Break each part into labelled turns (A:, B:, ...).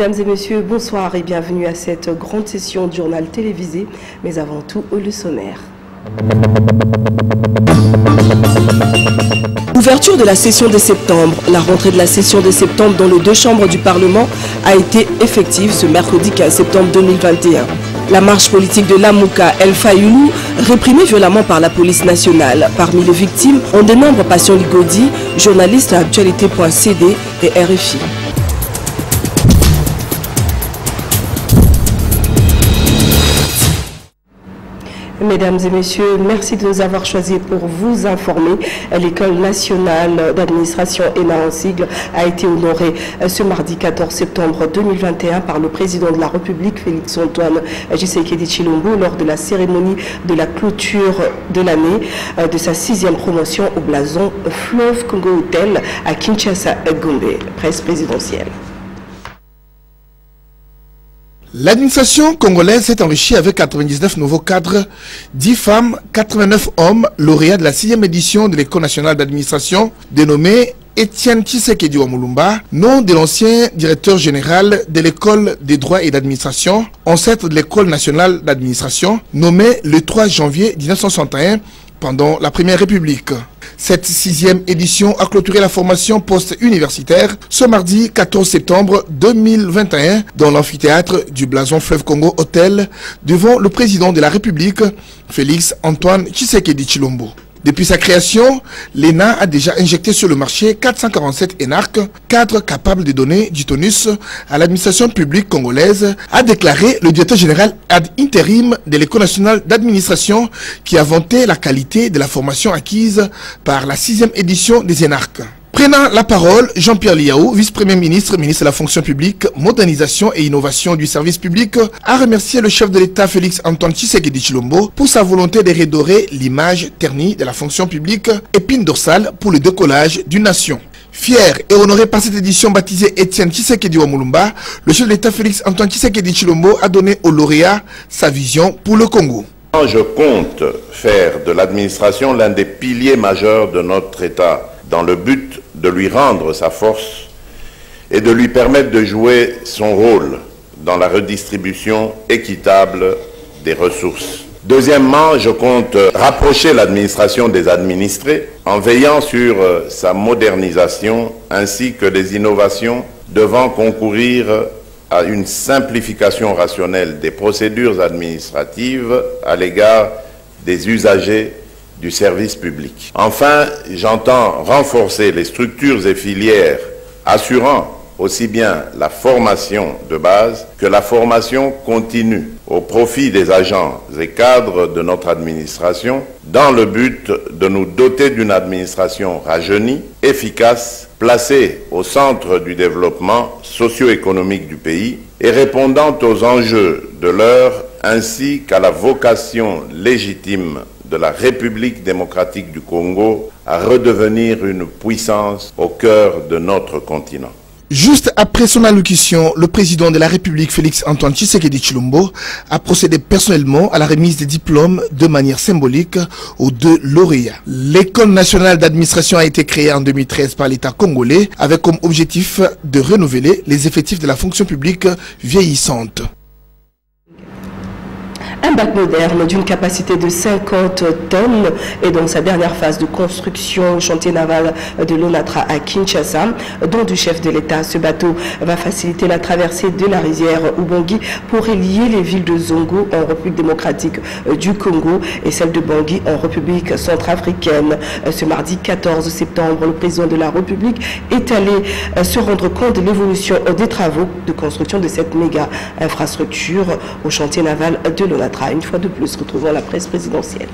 A: Mesdames et messieurs, bonsoir et bienvenue à cette grande session de journal télévisé, mais avant tout, le sommaire. Ouverture de la session de septembre. La rentrée de la session de septembre dans les deux chambres du Parlement a été effective ce mercredi 15 septembre 2021. La marche politique de Lamouka El Fayoulou, réprimée violemment par la police nationale. Parmi les victimes, on dénombre Passion Ligodi, journaliste à actualité.cd et RFI. Mesdames et messieurs, merci de nous avoir choisis pour vous informer. L'École nationale d'administration ENA en sigle a été honorée ce mardi 14 septembre 2021 par le président de la République, Félix-Antoine Tshisekedi Tshilombo, lors de la cérémonie de la clôture de l'année de sa 6e promotion au blason Fleuve Congo Hotel à Kinshasa-Gombe, presse présidentielle.
B: L'administration congolaise s'est enrichie avec 99 nouveaux cadres, 10 femmes, 89 hommes, lauréats de la 6e édition de l'École nationale d'administration, dénommée Etienne Tshisekedi Wamulumba, nom de l'ancien directeur général de l'École des droits et d'administration, ancêtre de l'École nationale d'administration, nommé le 3 janvier 1961 pendant la Première République. Cette 6e édition a clôturé la formation post-universitaire ce mardi 14 septembre 2021 dans l'amphithéâtre du blason Fleuve Congo Hotel devant le président de la République, Félix-Antoine Tshisekedi Tshilombo. Depuis sa création, l'ENA a déjà injecté sur le marché 447 énarques, cadres capables de donner du tonus à l'administration publique congolaise, a déclaré le directeur général ad interim de l'École nationale d'administration qui a vanté la qualité de la formation acquise par la 6e édition des énarques. Prenant la parole, Jean-Pierre Liaou, vice-premier ministre, ministre de la fonction publique, modernisation et innovation du service public, a remercié le chef de l'État Félix-Antoine Tshisekedi Tshilombo pour sa volonté de redorer l'image ternie de la fonction publique, épine dorsale pour le décollage d'une nation. Fier et honoré par cette édition baptisée Etienne Tshisekedi Wamulumba, le chef de l'État Félix-Antoine Tshisekedi Tshilombo a donné au lauréat sa vision pour le Congo.
C: Je compte faire de l'administration l'un des piliers majeurs de notre État, dans le but de lui rendre sa force et de lui permettre de jouer son rôle dans la redistribution équitable des ressources. Deuxièmement, je compte rapprocher l'administration des administrés en veillant sur sa modernisation ainsi que des innovations devant concourir à une simplification rationnelle des procédures administratives à l'égard des usagers du service public. Enfin, j'entends renforcer les structures et filières assurant aussi bien la formation de base que la formation continue au profit des agents et cadres de notre administration dans le but de nous doter d'une administration rajeunie, efficace, placée au centre du développement socio-économique du pays et répondant aux enjeux de l'heure ainsi qu'à la vocation légitime de la République démocratique du Congo à redevenir une puissance au cœur de notre continent.
B: Juste après son allocution, le président de la République, Félix-Antoine Tshisekedi Tshilombo, a procédé personnellement à la remise des diplômes de manière symbolique aux 2 lauréats. L'École nationale d'administration a été créée en 2013 par l'État congolais avec comme objectif de renouveler les effectifs de la fonction publique vieillissante.
A: Un bac moderne d'une capacité de 50 tonnes est dans sa dernière phase de construction au chantier naval de l'Onatra à Kinshasa, dont du chef de l'État. Ce bateau va faciliter la traversée de la rivière Ubangi pour relier les villes de Zongo en République démocratique du Congo et celle de Bangui en République centrafricaine. Ce mardi 14 septembre, le président de la République est allé se rendre compte de l'évolution des travaux de construction de cette méga infrastructure au chantier naval de l'Onatra. Une fois de plus, retrouvons la presse présidentielle.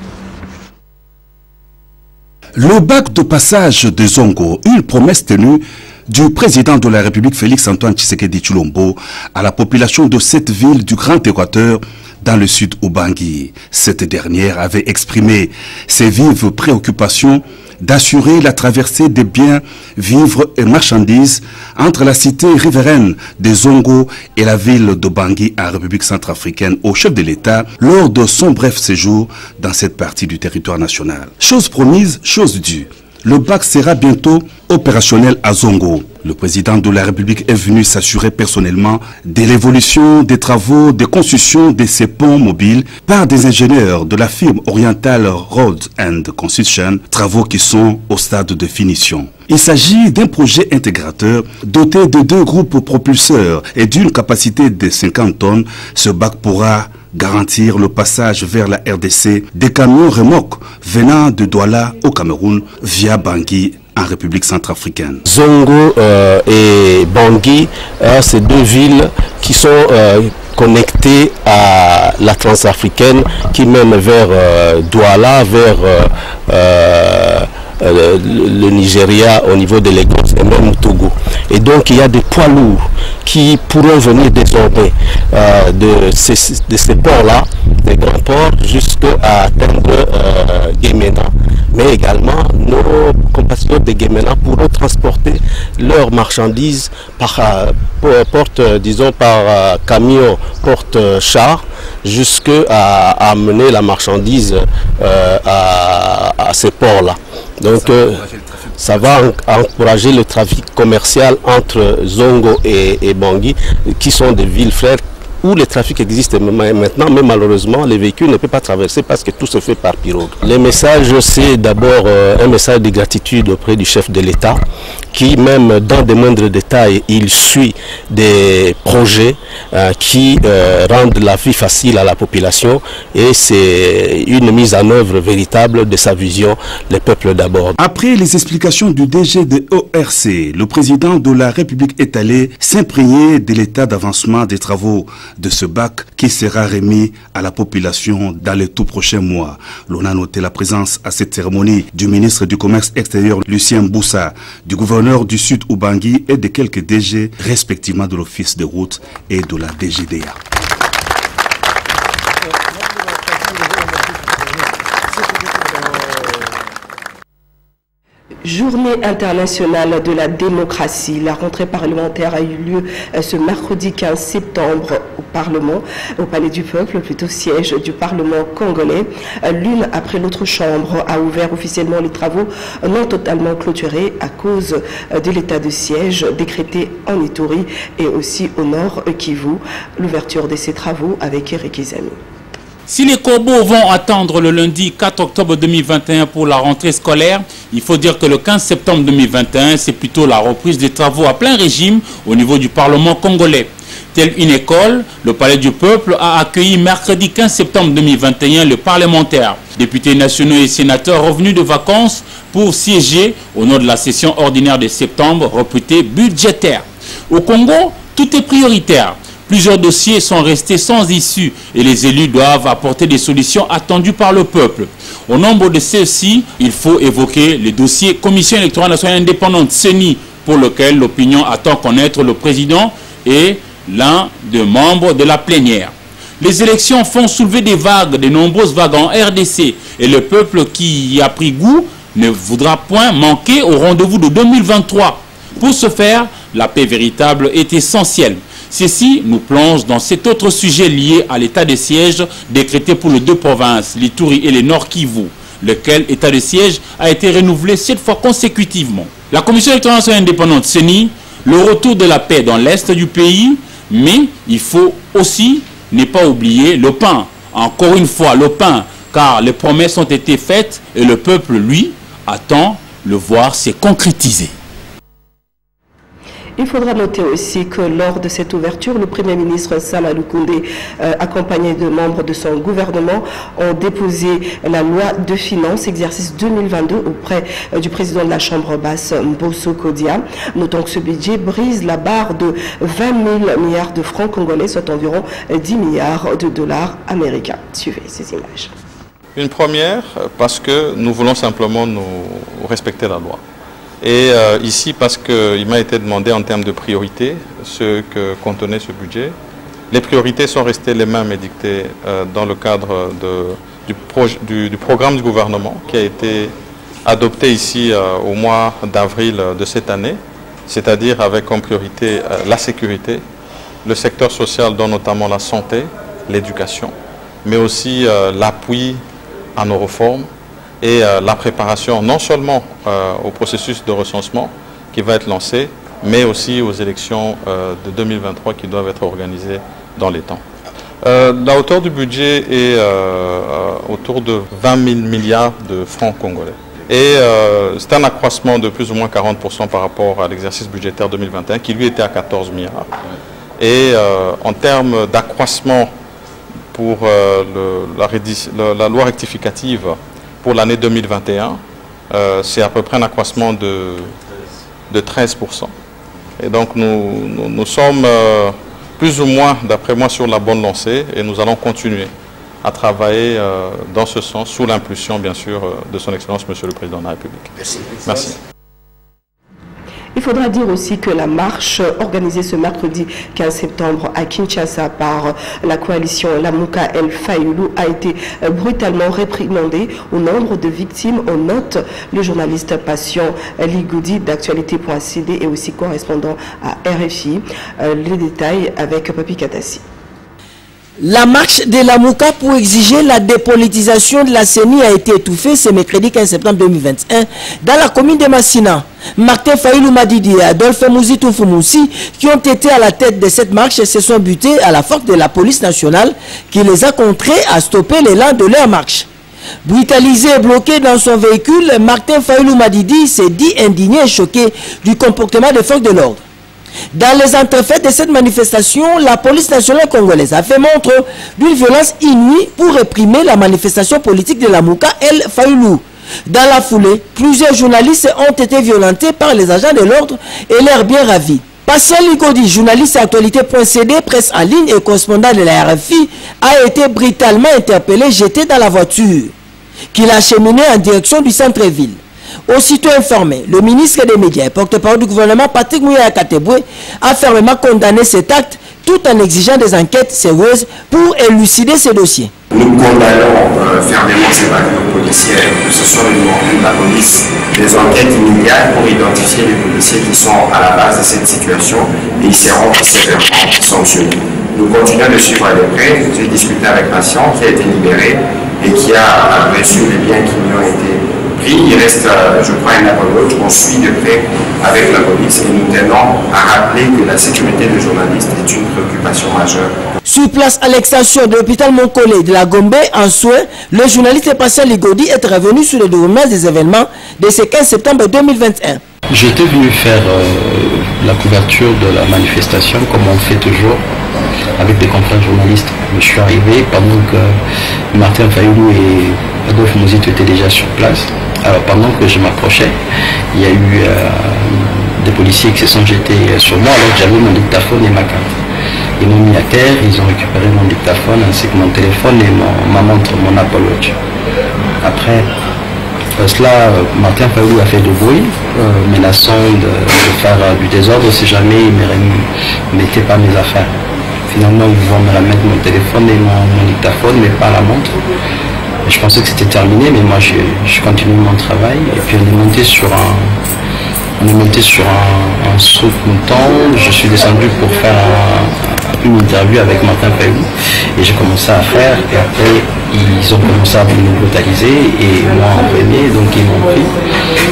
D: Le bac de passage de Zongo, une promesse tenue du président de la République Félix-Antoine Tshisekedi Tshilombo à la population de cette ville du Grand Équateur dans le sud Ubangi. Cette dernière avait exprimé ses vives préoccupations d'assurer la traversée des biens, vivres et marchandises entre la cité riveraine de Zongo et la ville de Bangui en République centrafricaine au chef de l'État lors de son bref séjour dans cette partie du territoire national. Chose promise, chose due. Le bac sera bientôt opérationnel à Zongo. Le président de la République est venu s'assurer personnellement de l'évolution des travaux de construction de ces ponts mobiles par des ingénieurs de la firme Oriental Road and Construction, travaux qui sont au stade de finition. Il s'agit d'un projet intégrateur doté de 2 groupes propulseurs et d'une capacité de 50 tonnes. Ce bac pourra garantir le passage vers la RDC des camions remorques venant de Douala au Cameroun via Bangui en République centrafricaine.
E: Zongo et Bangui, c'est 2 villes qui sont connectées à la transafricaine qui mène vers Douala, vers le Nigeria au niveau de Lagos et même Togo. Et donc il y a des poids lourds qui pourront venir désormais de ces ports-là, des grands ports, jusqu'à atteindre Guémena. Mais également, nos compatriotes de Guémena pourront transporter leurs marchandises par camion, porte-char, jusqu'à amener la marchandise à ces ports-là. Donc ça va encourager le trafic commercial entre Zongo et Bangui, qui sont des villes frères où le trafic existe maintenant, mais malheureusement les véhicules ne peuvent pas traverser parce que tout se fait par pirogue. Le message, c'est d'abord un message de gratitude auprès du chef de l'État, qui même dans des moindres détails, il suit des projets qui rendent la vie facile à la population, et c'est une mise en œuvre véritable de sa vision, le peuple d'abord.
D: Après les explications du DG de ORC, le président de la République est allé s'imprégner de l'état d'avancement des travaux de ce bac qui sera remis à la population dans les tout prochains mois. L'on a noté la présence à cette cérémonie du ministre du Commerce extérieur Lucien Boussa, du gouverneur du Sud Ubangui et de quelques DG respectivement de l'Office de route et de la DGDA.
A: Journée internationale de la démocratie. La rentrée parlementaire a eu lieu ce mercredi 15 septembre au Parlement, au Palais du Peuple, plutôt siège du Parlement congolais. L'une après l'autre chambre a ouvert officiellement les travaux non totalement clôturés à cause de l'état de siège décrété en Ituri et aussi au nord Kivu. L'ouverture de ces travaux avec Eric Izami.
F: Si les corbeaux vont attendre le lundi 4 octobre 2021 pour la rentrée scolaire, il faut dire que le 15 septembre 2021, c'est plutôt la reprise des travaux à plein régime au niveau du Parlement congolais. Telle une école, le Palais du Peuple a accueilli mercredi 15 septembre 2021 le parlementaire, députés nationaux et sénateurs revenus de vacances pour siéger au nom de la session ordinaire de septembre réputée budgétaire. Au Congo, tout est prioritaire. Plusieurs dossiers sont restés sans issue et les élus doivent apporter des solutions attendues par le peuple. Au nombre de ceux-ci, il faut évoquer le dossier Commission électorale nationale indépendante CENI, pour lequel l'opinion attend connaître le président et l'un des membres de la plénière. Les élections font soulever des vagues, de nombreuses vagues en RDC, et le peuple qui y a pris goût ne voudra point manquer au rendez-vous de 2023. Pour ce faire, la paix véritable est essentielle. Ceci nous plonge dans cet autre sujet lié à l'état de siège décrété pour les 2 provinces, l'Ituri et le Nord Kivu, lequel état de siège a été renouvelé 7 fois consécutivement. La Commission électorale nationale indépendante CENI, le retour de la paix dans l'est du pays, mais il faut aussi ne pas oublier le pain. Encore une fois, le pain, car les promesses ont été faites et le peuple, lui, attend le voir se concrétiser.
A: Il faudra noter aussi que lors de cette ouverture, le Premier ministre Samalou Koundé, accompagné de membres de son gouvernement, ont déposé la loi de finances exercice 2022 auprès du président de la Chambre basse, Mbosso Kodia. Notons que ce budget brise la barre de 20 000 milliards de francs congolais, soit environ 10 milliards de dollars américains. Suivez ces images.
G: Une première, parce que nous voulons simplement nous respecter la loi. Et ici, parce qu'il m'a été demandé en termes de priorité ce que contenait ce budget. Les priorités sont restées les mêmes édictées dans le cadre du programme du gouvernement qui a été adopté ici au mois d'avril de cette année, c'est-à-dire avec comme priorité la sécurité, le secteur social dont notamment la santé, l'éducation, mais aussi l'appui à nos réformes, et la préparation non seulement au processus de recensement qui va être lancé, mais aussi aux élections de 2023 qui doivent être organisées dans les temps. La hauteur du budget est autour de 20 000 milliards de francs congolais. Et c'est un accroissement de plus ou moins 40% par rapport à l'exercice budgétaire 2021 qui lui était à 14 milliards. Et en termes d'accroissement pour la loi rectificative pour l'année 2021, c'est à peu près un accroissement de 13%. Et donc nous sommes plus ou moins, d'après moi, sur la bonne lancée et nous allons continuer à travailler dans ce sens, sous l'impulsion, bien sûr, de son Excellence, Monsieur le Président de la République.
B: Merci.
G: Merci.
A: Il faudra dire aussi que la marche organisée ce mercredi 15 septembre à Kinshasa par la coalition Lamuka El Fayulu a été brutalement réprimandée. Au nombre de victimes, on note le journaliste Patient Ligodi d'actualité.cd et aussi correspondant à RFI. Les détails avec Papi Katassi.
H: La marche de Lamuka pour exiger la dépolitisation de la CENI a été étouffée ce mercredi 15 septembre 2021 dans la commune de Massina. Martin Fayulu Madidi et Adolphe Mouzitou Foumoussi, qui ont été à la tête de cette marche, se sont butés à la force de la police nationale qui les a contraints à stopper l'élan de leur marche. Brutalisé et bloqué dans son véhicule, Martin Fayulu Madidi s'est dit indigné et choqué du comportement des forces de l'ordre. Dans les entrefaites de cette manifestation, la police nationale congolaise a fait montre d'une violence inouïe pour réprimer la manifestation politique de Lamuka El Fayulu. Dans la foulée, plusieurs journalistes ont été violentés par les agents de l'ordre et l'air bien ravis. Patient Ligodi, journaliste à actualité.cd, presse en ligne et correspondant de la RFI, a été brutalement interpellé, jeté dans la voiture, qu'il a acheminé en direction du centre-ville. Aussitôt informé, le ministre des Médias et porte-parole du gouvernement, Patrick Mouya Kateboué, a fermement condamné cet acte tout en exigeant des enquêtes sérieuses pour élucider ces dossiers.
I: Nous condamnons fermement ces actes policières, que ce soit le niveau de la police, des enquêtes immédiates pour identifier les policiers qui sont à la base de cette situation et ils seront sévèrement sanctionnés. Nous continuons de suivre de près. J'ai discuté avec Patient qui a été libéré et qui a reçu les biens qui lui ont été pris. Il reste, je crois, un appel l'autre. On suit de près avec la police et nous tenons à rappeler que la sécurité des journalistes est une préoccupation majeure.
H: Sur place à l'extension de l'hôpital Monkole de la Gombe, en soins, le journaliste Patient Ligodi est revenu sur le déroulement des événements de ce 15 septembre 2021.
J: J'étais venu faire la couverture de la manifestation comme on fait toujours avec des confrères journalistes. Je suis arrivé pendant que Martin Fayulu et Adolphe Mouzitou étaient déjà sur place. Alors pendant que je m'approchais, il y a eu des policiers qui se sont jetés sur moi alors que j'avais mon dictaphone et ma carte. Ils m'ont mis à terre, ils ont récupéré mon dictaphone ainsi que mon téléphone et ma montre, mon Apple Watch. Après cela, Martin Fayulu a fait du bruit, menaçant de faire du désordre si jamais il ne mettait pas mes affaires. Finalement, ils vont me remettre mon téléphone et mon dictaphone, mais pas la montre. Et je pensais que c'était terminé, mais moi, je continue mon travail. Et puis, on est monté sur un saut-mouton. Je suis descendu pour faire une interview avec Martin Fayulu. Et j'ai commencé à faire. Et après, ils ont commencé à me brutaliser. Et moi, en premier, donc ils m'ont pris.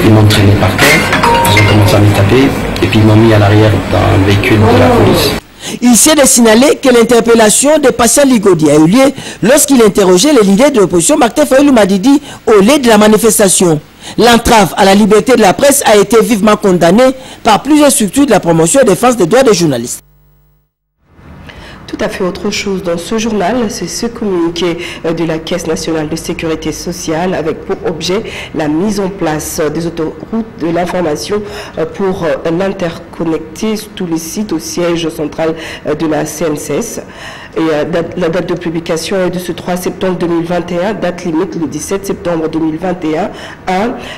J: Ils m'ont traîné par terre. Ils ont commencé à me taper. Et puis, ils m'ont mis à l'arrière d'un véhicule de la police.
H: Il s'est de signaler que l'interpellation de Patient Ligodi a eu lieu lorsqu'il interrogeait les leaders de l'opposition Martin Fayulu Madidi au lieu de la manifestation. L'entrave à la liberté de la presse a été vivement condamnée par plusieurs structures de la promotion et défense des droits des journalistes.
A: Tout à fait autre chose dans ce journal, c'est ce communiqué de la Caisse nationale de sécurité sociale avec pour objet la mise en place des autoroutes de l'information pour l'interconnecter tous les sites au siège central de la CNSS. Et la date de publication est de ce 3 septembre 2021, date limite le 17 septembre 2021.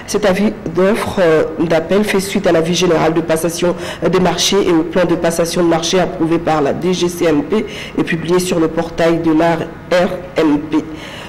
A: Cet avis d'offre d'appel fait suite à l'avis général de passation des marchés et au plan de passation de marché approuvé par la DGCMP et publié sur le portail de la RMP.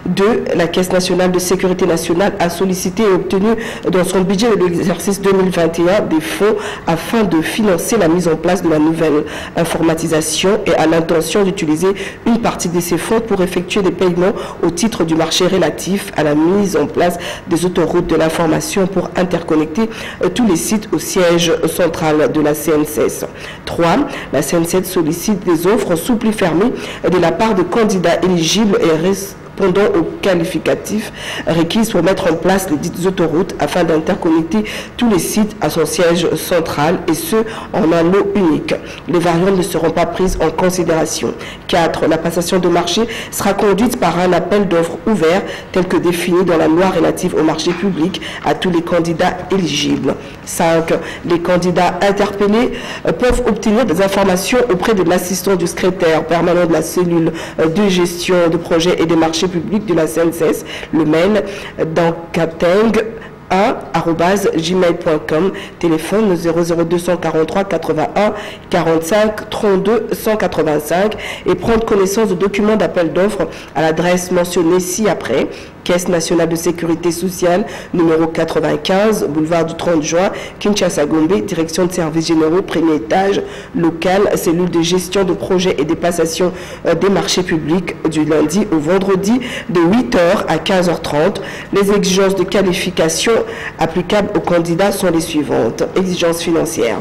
A: 2. La Caisse nationale de sécurité nationale a sollicité et obtenu dans son budget de l'exercice 2021 des fonds afin de financer la mise en place de la nouvelle informatisation et a l'intention d'utiliser une partie de ces fonds pour effectuer des paiements au titre du marché relatif à la mise en place des autoroutes de l'information pour interconnecter tous les sites au siège central de la CNCS. 3. La CNCS sollicite des offres sous pli fermé de la part de candidats éligibles et répondant aux qualificatifs requis pour mettre en place les dites autoroutes afin d'interconnecter tous les sites à son siège central et ce en un lot unique. Les variantes ne seront pas prises en considération. 4. La passation de marché sera conduite par un appel d'offres ouvert tel que défini dans la loi relative au marché public à tous les candidats éligibles. 5. Les candidats interpellés peuvent obtenir des informations auprès de l'assistant du secrétaire permanent de la cellule de gestion de projets et des marchés publics de la CNCS, le mail dankateng1@gmail.com, téléphone 00243 81 45 32 185 et prendre connaissance de documents d'appel d'offres à l'adresse mentionnée ci-après. Caisse nationale de sécurité sociale, numéro 95, boulevard du 30 juin, Kinshasa-Gombe, direction de services généraux, premier étage, local, cellule de gestion de projets et des passations des marchés publics du lundi au vendredi de 8h à 15h30. Les exigences de qualification applicables aux candidats sont les suivantes. Exigences financières.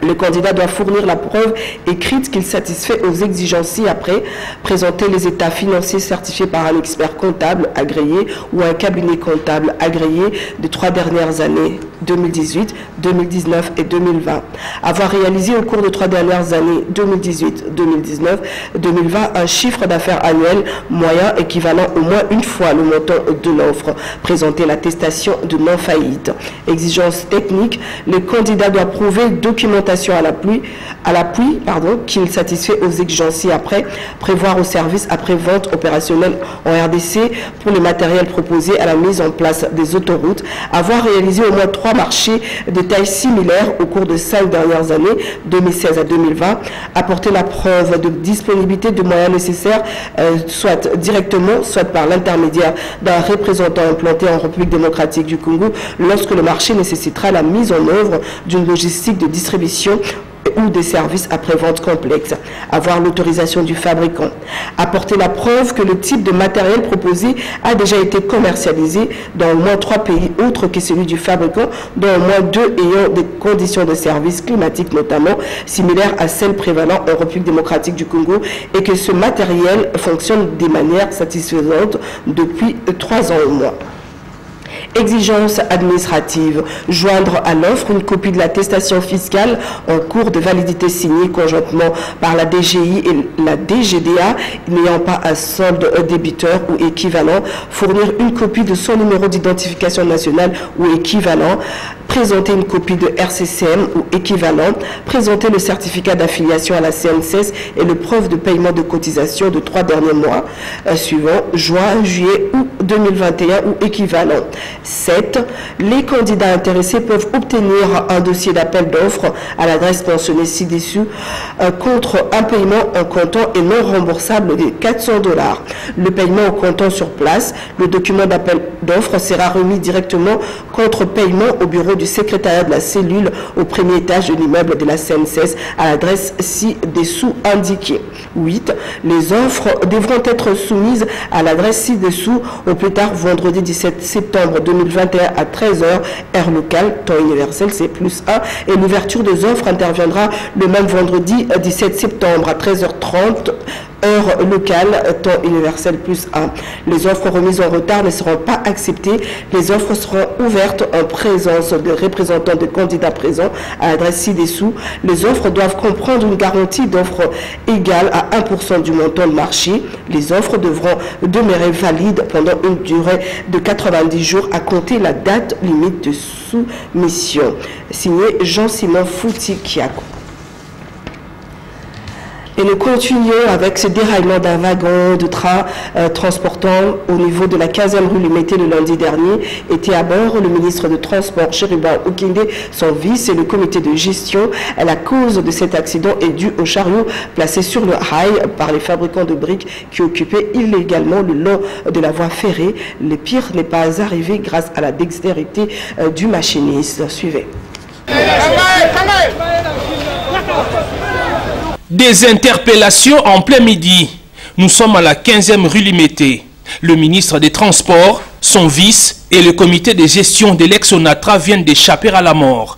A: Le candidat doit fournir la preuve écrite qu'il satisfait aux exigences ci-après, présenter les états financiers certifiés par un expert comptable agréé ou un cabinet comptable agréé des 3 dernières années, 2018, 2019 et 2020. Avoir réalisé au cours des 3 dernières années, 2018, 2019, 2020, un chiffre d'affaires annuel moyen équivalent au moins une fois le montant de l'offre. Présenter l'attestation de non-faillite. Exigences techniques, le candidat doit prouver documentation à l'appui qu'il satisfait aux exigences ci-après, prévoir au service après-vente opérationnel en RDC pour les matériels proposés à la mise en place des autoroutes, avoir réalisé au moins 3 marchés de taille similaire au cours de 5 dernières années, 2016 à 2020, apporter la preuve de disponibilité de moyens nécessaires, soit directement, soit par l'intermédiaire d'un représentant implanté en République démocratique du Congo, lorsque le marché nécessitera la mise en œuvre d'une logistique de distribution ou des services après-vente complexes. Avoir l'autorisation du fabricant. Apporter la preuve que le type de matériel proposé a déjà été commercialisé dans au moins 3 pays autres que celui du fabricant, dont au moins 2 ayant des conditions de service climatiques notamment similaires à celles prévalant en République démocratique du Congo et que ce matériel fonctionne de manière satisfaisante depuis 3 ans au moins. Exigences administratives. Joindre à l'offre une copie de l'attestation fiscale en cours de validité signée conjointement par la DGI et la DGDA n'ayant pas un solde débiteur ou équivalent. Fournir une copie de son numéro d'identification nationale ou équivalent. Présenter une copie de RCCM ou équivalent. Présenter le certificat d'affiliation à la CNCS et le preuve de paiement de cotisation de 3 derniers mois suivants, juin, juillet, août 2021 ou équivalent. 7. Les candidats intéressés peuvent obtenir un dossier d'appel d'offres à l'adresse mentionnée ci-dessus contre un paiement en comptant et non remboursable de $400. Le paiement en comptant sur place, le document d'appel d'offres sera remis directement contre paiement au bureau du secrétariat de la cellule au premier étage de l'immeuble de la CNCS à l'adresse ci-dessous indiquée. 8. Les offres devront être soumises à l'adresse ci-dessous au plus tard vendredi 17 septembre 2021 à 13h, heure locale, temps universel, c'est +1, et l'ouverture des offres interviendra le même vendredi 17 septembre à 13h30, heure locale, temps universel +1. Les offres remises en retard ne seront pas acceptées. Les offres seront ouvertes en présence de représentants de candidats présents à l'adresse ci-dessous. Les offres doivent comprendre une garantie d'offre égale à 1% du montant de marché. Les offres devront demeurer valides pendant une durée de 90 jours à compter la date limite de soumission. Signé Jean-Simon Fouti-Kiako. Et nous continuons avec ce déraillement d'un wagon de train transportant au niveau de la 15e rue Limité le lundi dernier. Était à bord le ministre de Transport, Chérubin Okende, son vice et le comité de gestion. La cause de cet accident est due au chariot placé sur le rail par les fabricants de briques qui occupaient illégalement le long de la voie ferrée. Le pire n'est pas arrivé grâce à la dextérité du machiniste. Suivez.
K: Des interpellations en plein midi. Nous sommes à la 15e rue Limité. Le ministre des Transports, son vice et le comité de gestion de l'ex-Onatra viennent d'échapper à la mort.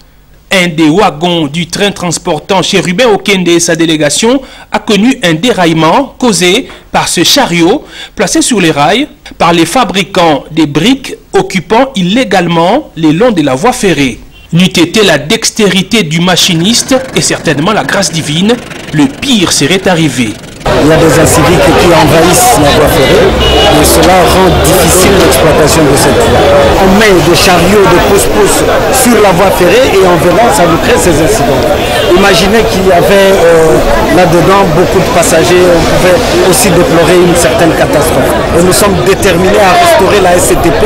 K: Un des wagons du train transportant Chérubin Okende et sa délégation a connu un déraillement causé par ce chariot placé sur les rails par les fabricants des briques occupant illégalement les longs de la voie ferrée. N'eût été la dextérité du machiniste et certainement la grâce divine, le pire serait arrivé.
L: Il y a des inciviques qui envahissent la voie ferrée et cela rend difficile l'exploitation de cette voie. On met des chariots, des pousse-pousse sur la voie ferrée et en venant, ça nous crée ces incidents. Imaginez qu'il y avait là-dedans beaucoup de passagers, on pouvait aussi déplorer une certaine catastrophe. Et nous sommes déterminés à restaurer la SCTP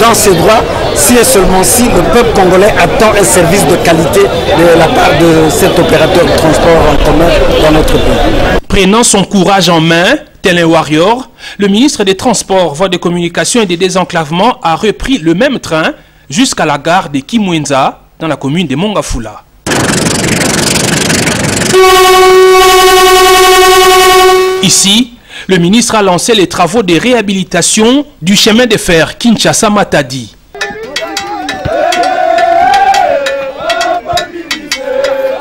L: dans ses droits, si et seulement si le peuple congolais attend un service de qualité de la part de cet opérateur de transport en commun dans notre pays.
K: Prenant son courage en main, tel un warrior, le ministre des Transports, Voies de communication et des désenclavements a repris le même train jusqu'à la gare de Kimwenza dans la commune de Mongafula. Ici, le ministre a lancé les travaux de réhabilitation du chemin de fer Kinshasa-Matadi.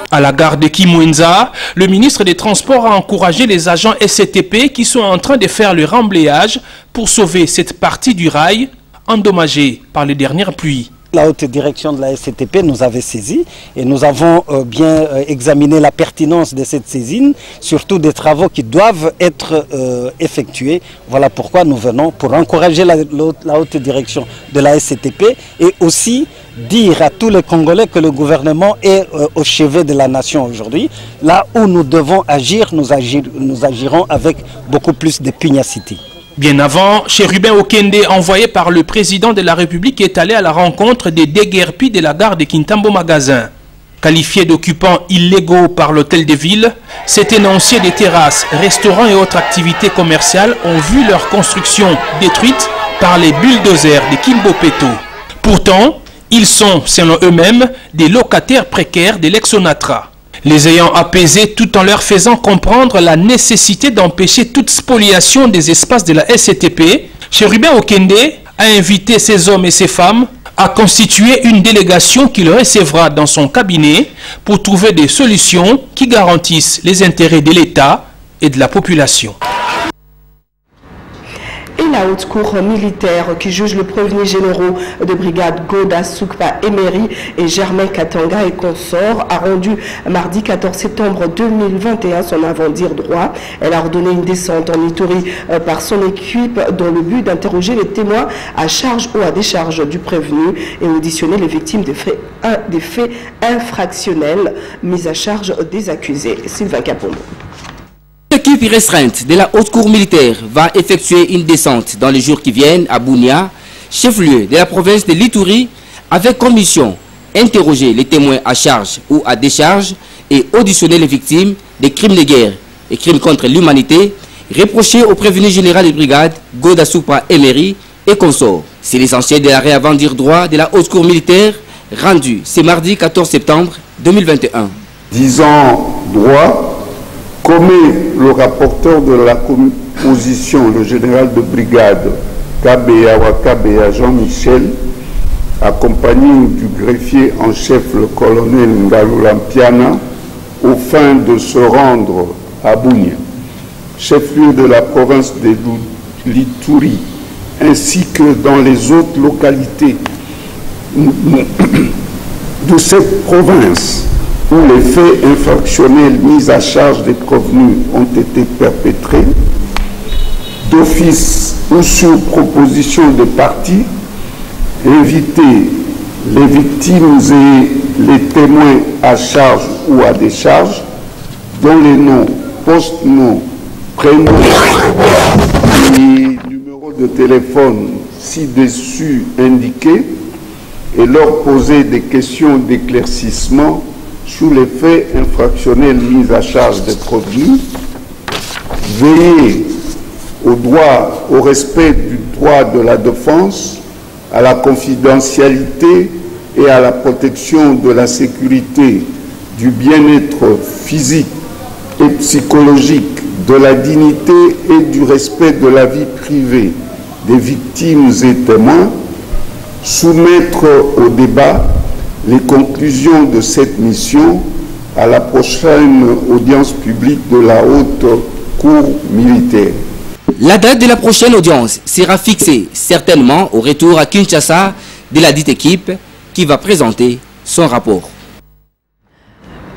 K: À la gare de Kimwenza, le ministre des Transports a encouragé les agents SCTP qui sont en train de faire le remblayage pour sauver cette partie du rail endommagée par les dernières pluies.
L: La haute direction de la SCTP nous avait saisi et nous avons bien examiné la pertinence de cette saisine, surtout des travaux qui doivent être effectués. Voilà pourquoi nous venons pour encourager la haute direction de la SCTP et aussi dire à tous les Congolais que le gouvernement est au chevet de la nation aujourd'hui. Là où nous devons agir, nous agirons avec beaucoup plus de pugnacité.
K: Bien avant, Chérubin Okende, envoyé par le président de la République, est allé à la rencontre des déguerpis de la gare de Kintambo Magasin. Qualifiés d'occupants illégaux par l'hôtel de ville, ces tenanciers des terrasses, restaurants et autres activités commerciales ont vu leur construction détruite par les bulldozers de Kimbopeto. Pourtant, ils sont, selon eux-mêmes, des locataires précaires de l'ex-Onatra. Les ayant apaisés tout en leur faisant comprendre la nécessité d'empêcher toute spoliation des espaces de la SCTP, Chérubin Okende a invité ces hommes et ces femmes à constituer une délégation qu'il recevra dans son cabinet pour trouver des solutions qui garantissent les intérêts de l'État et de la population.
A: Et la haute cour militaire qui juge le prévenu généraux de brigade Goda Soukpa Emery et Germain Katanga et consorts a rendu mardi 14 septembre 2021 son avant-dire droit. Elle a ordonné une descente en Ituri par son équipe dans le but d'interroger les témoins à charge ou à décharge du prévenu et auditionner les victimes des faits infractionnels mis à charge des accusés. Sylvain Capombo.
M: L'équipe restreinte de la haute cour militaire va effectuer une descente dans les jours qui viennent à Bunia, chef-lieu de la province de l'Ituri, avec comme mission interroger les témoins à charge ou à décharge et auditionner les victimes des crimes de guerre et crimes contre l'humanité reprochés au prévenu général de brigade Goda Soukpa Emery et consorts. C'est l'essentiel de l'arrêt avant dire droit de la haute cour militaire rendu ce mardi 14 septembre 2021.
N: Disant droit, comme le rapporteur de la composition, le général de brigade Kabea Wakabea Jean-Michel, accompagné du greffier en chef le colonel Ngalulampiana, aux fins de se rendre à Bunia, chef-lieu de la province de l'Ituri, ainsi que dans les autres localités de cette province, où les faits infractionnels mis à charge des prévenus ont été perpétrés, d'office ou sur proposition de parties, inviter les victimes et les témoins à charge ou à décharge, dont les noms poste, nom, prénom et numéro de téléphone ci-dessus indiqués et leur poser des questions d'éclaircissement sur les faits infractionnels mis à charge des produits, veiller au respect du droit de la défense, à la confidentialité et à la protection de la sécurité, du bien-être physique et psychologique, de la dignité et du respect de la vie privée des victimes et témoins, soumettre au débat les conclusions de cette mission à la prochaine audience publique de la Haute Cour militaire.
M: La date de la prochaine audience sera fixée certainement au retour à Kinshasa de la dite équipe qui va présenter son rapport.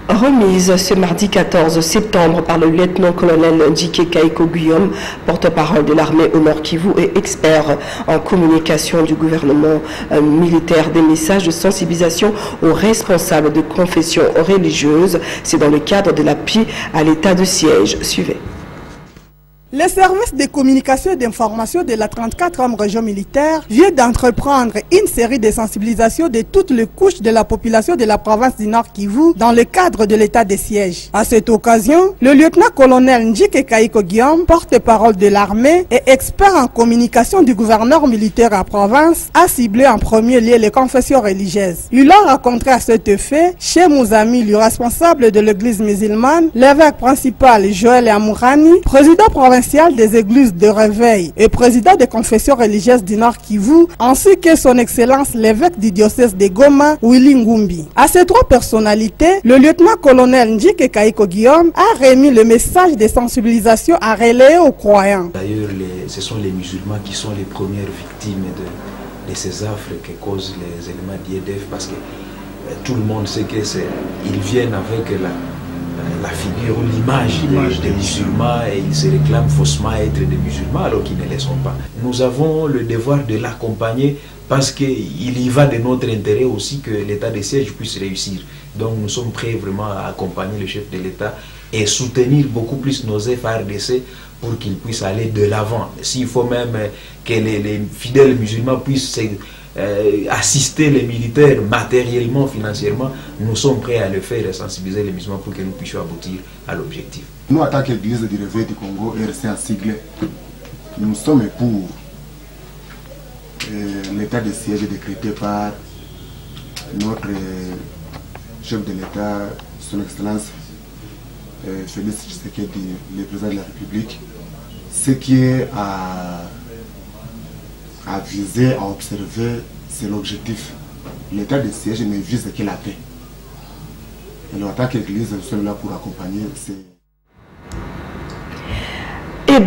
A: Remise ce mardi 14 septembre par le lieutenant-colonel Ndjike Kaiko Guillaume, porte-parole de l'armée au Nord Kivu et expert en communication du gouvernement militaire, des messages de sensibilisation aux responsables de confessions religieuses. C'est dans le cadre de l'appui à l'état de siège. Suivez.
O: Le service de communication et d'information de la 34e région militaire vient d'entreprendre une série de sensibilisations de toutes les couches de la population de la province du Nord Kivu dans le cadre de l'état de siège. À cette occasion, le lieutenant-colonel Ndjike Kaiko Guillaume, porte-parole de l'armée et expert en communication du gouverneur militaire à province, a ciblé en premier lieu les confessions religieuses. Il a rencontré à cet effet chez Mouzami, le responsable de l'église musulmane, l'évêque principal Joël Amourani, président provincial des églises de réveil et président des confessions religieuses du Nord Kivu, ainsi que son excellence l'évêque du diocèse de Goma, Willy Ngumbi. À ces trois personnalités, le lieutenant-colonel Ndjike Kaiko Guillaume a remis le message de sensibilisation à relayer aux croyants.
P: D'ailleurs, ce sont les musulmans qui sont les premières victimes de ces affres que causent les éléments d'IEDF, parce que tout le monde sait qu'ils viennent avec la figure ou l'image des musulmans et ils se réclament faussement être des musulmans alors qu'ils ne le sont pas. Nous avons le devoir de l'accompagner parce qu'il y va de notre intérêt aussi que l'état de siège puisse réussir. Donc nous sommes prêts vraiment à accompagner le chef de l'État et soutenir beaucoup plus nos FARDC pour qu'ils puissent aller de l'avant. S'il faut même que les fidèles musulmans puissent assister les militaires matériellement, financièrement, nous sommes prêts à le faire et sensibiliser les musulmans pour que nous puissions aboutir à l'objectif.
Q: Nous, en tant qu'Église du Réveil du Congo, RC en sigle, nous sommes pour l'état de siège décrété par notre chef de l'État, son Excellence Félix Tshisekedi, le président de la République, ce qui est à viser, à observer, c'est l'objectif. L'état de siège ne vise que la paix. Et en tant qu'Église, nous sommes là pour accompagner ces...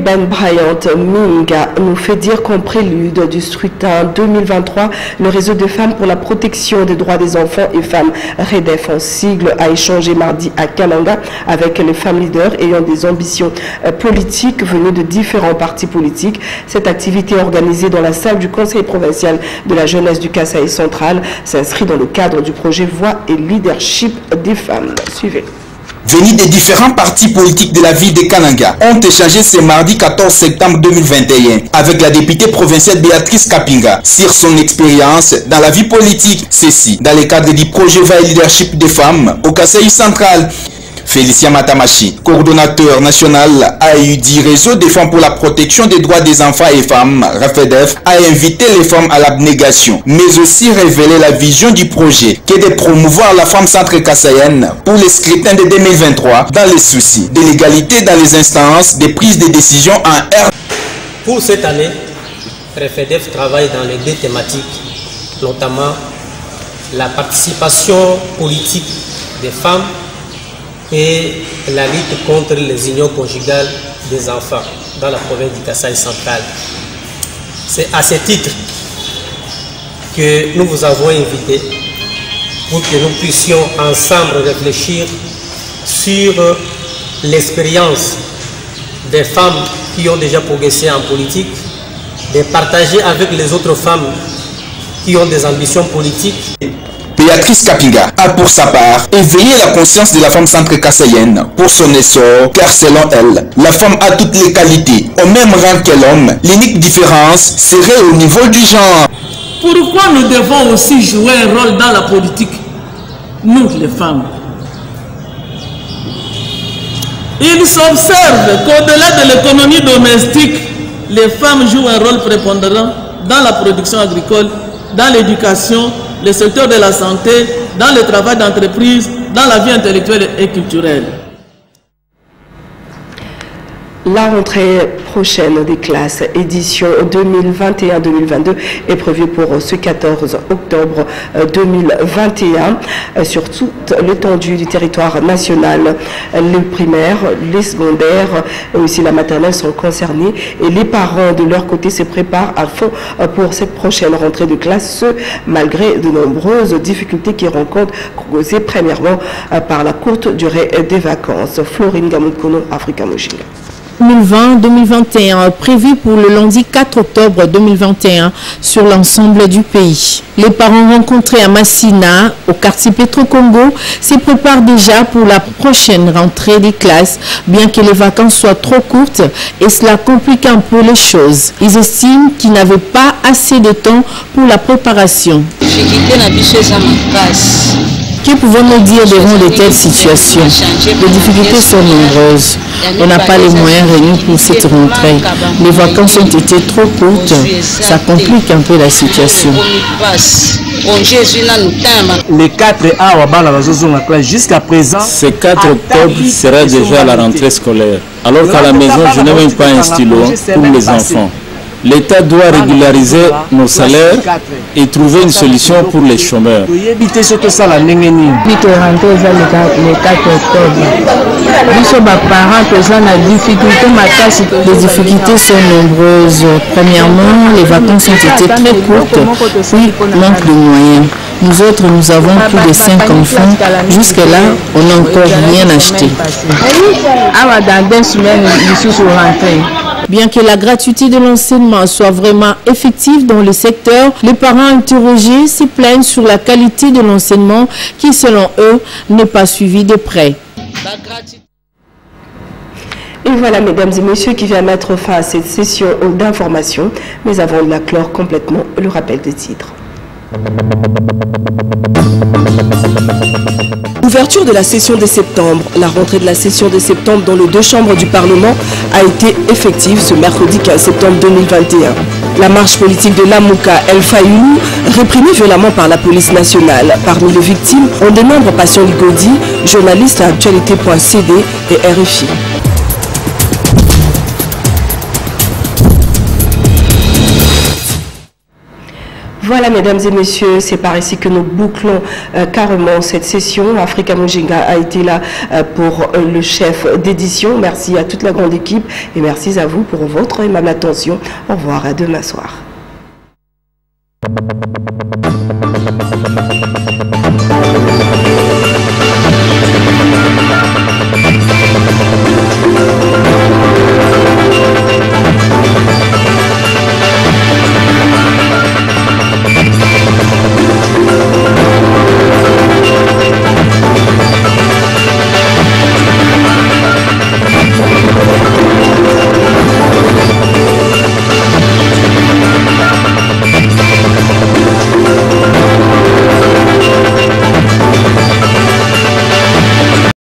A: Ben Bryant Minga nous fait dire qu'en prélude du scrutin 2023, le réseau de femmes pour la protection des droits des enfants et femmes REDEF en sigle a échangé mardi à Kananga avec les femmes leaders ayant des ambitions politiques venues de différents partis politiques. Cette activité organisée dans la salle du Conseil provincial de la jeunesse du Kasaï central s'inscrit dans le cadre du projet Voix et Leadership des femmes. Suivez.
R: Venus des différents partis politiques de la ville de Kananga, ont échangé ce mardi 14 septembre 2021 avec la députée provinciale Béatrice Kapinga sur son expérience dans la vie politique. Ceci dans le cadre du projet Voix et Leadership des femmes au Kasaï central. Félicien Matamachi, coordonnateur national AU du réseau des femmes pour la protection des droits des enfants et femmes, RAFEDEF, a invité les femmes à l'abnégation, mais aussi révélé la vision du projet qui est de promouvoir la femme centre-kassaïenne pour les scrutins de 2023 dans les soucis de l'égalité dans les instances de prise de décision en R.
S: Pour cette année, RAFEDEF travaille dans les deux thématiques, notamment la participation politique des femmes et la lutte contre les unions conjugales des enfants dans la province du Kasaï central. C'est à ce titre que nous vous avons invité pour que nous puissions ensemble réfléchir sur l'expérience des femmes qui ont déjà progressé en politique, de partager avec les autres femmes qui ont des ambitions politiques.
R: Béatrice Kapinga a pour sa part éveillé la conscience de la femme centre-kassaïenne pour son essor, car selon elle, la femme a toutes les qualités. Au même rang que l'homme, l'unique différence serait au niveau du genre.
T: Pourquoi nous devons aussi jouer un rôle dans la politique, nous les femmes? Il s'observe qu'au-delà de l'économie domestique, les femmes jouent un rôle prépondérant dans la production agricole, dans l'éducation, le secteur de la santé, dans le travail d'entreprise, dans la vie intellectuelle et culturelle.
A: La rentrée prochaine des classes édition 2021-2022 est prévue pour ce 14 octobre 2021 sur toute l'étendue du territoire national. Les primaires, les secondaires et aussi la maternelle sont concernés et les parents de leur côté se préparent à fond pour cette prochaine rentrée de classe, ce malgré de nombreuses difficultés qui rencontrent causées premièrement par la courte durée des vacances. Florine Gamukono, Africa Mojinga.
U: 2020-2021 prévu pour le lundi 4 octobre 2021 sur l'ensemble du pays. Les parents rencontrés à Massina, au quartier Petro-Congo, se préparent déjà pour la prochaine rentrée des classes, bien que les vacances soient trop courtes et cela complique un peu les choses. Ils estiment qu'ils n'avaient pas assez de temps pour la préparation. Que pouvons-nous dire devant de telles situations? Les difficultés sont nombreuses. On n'a pas les moyens réunis pour cette rentrée. Les vacances ont été trop courtes. Ça complique un peu la situation.
V: Les 4 A jusqu'à présent,
W: ce 4 octobre sera déjà la rentrée scolaire. Alors qu'à la maison, je n'ai même pas un stylo pour les enfants. L'État doit régulariser nos salaires et trouver une solution pour les chômeurs.
U: Les difficultés sont nombreuses. Premièrement, les vacances ont été très courtes, puis manque de moyens. Nous autres, nous avons plus de 5 enfants. Jusque-là, on n'a encore rien acheté. Bien que la gratuité de l'enseignement soit vraiment effective dans le secteur, les parents interrogés se plaignent sur la qualité de l'enseignement qui, selon eux, n'est pas suivie de près.
A: Et voilà, mesdames et messieurs, qui vient mettre fin à cette session d'information. Mais avant de la clore complètement, le rappel des titres. Ouverture de la session de septembre. La rentrée de la session de septembre dans les 2 chambres du Parlement a été effective ce mercredi 15 septembre 2021. La marche politique de Lamouka El Fayoulou, réprimée violemment par la police nationale. Parmi les victimes, on dénombre Passion Ligodi, journaliste à actualité.cd et RFI. Voilà, mesdames et messieurs, c'est par ici que nous bouclons carrément cette session. Africa Mojinga a été là pour le chef d'édition. Merci à toute la grande équipe et merci à vous pour votre aimable attention. Au revoir, à demain soir.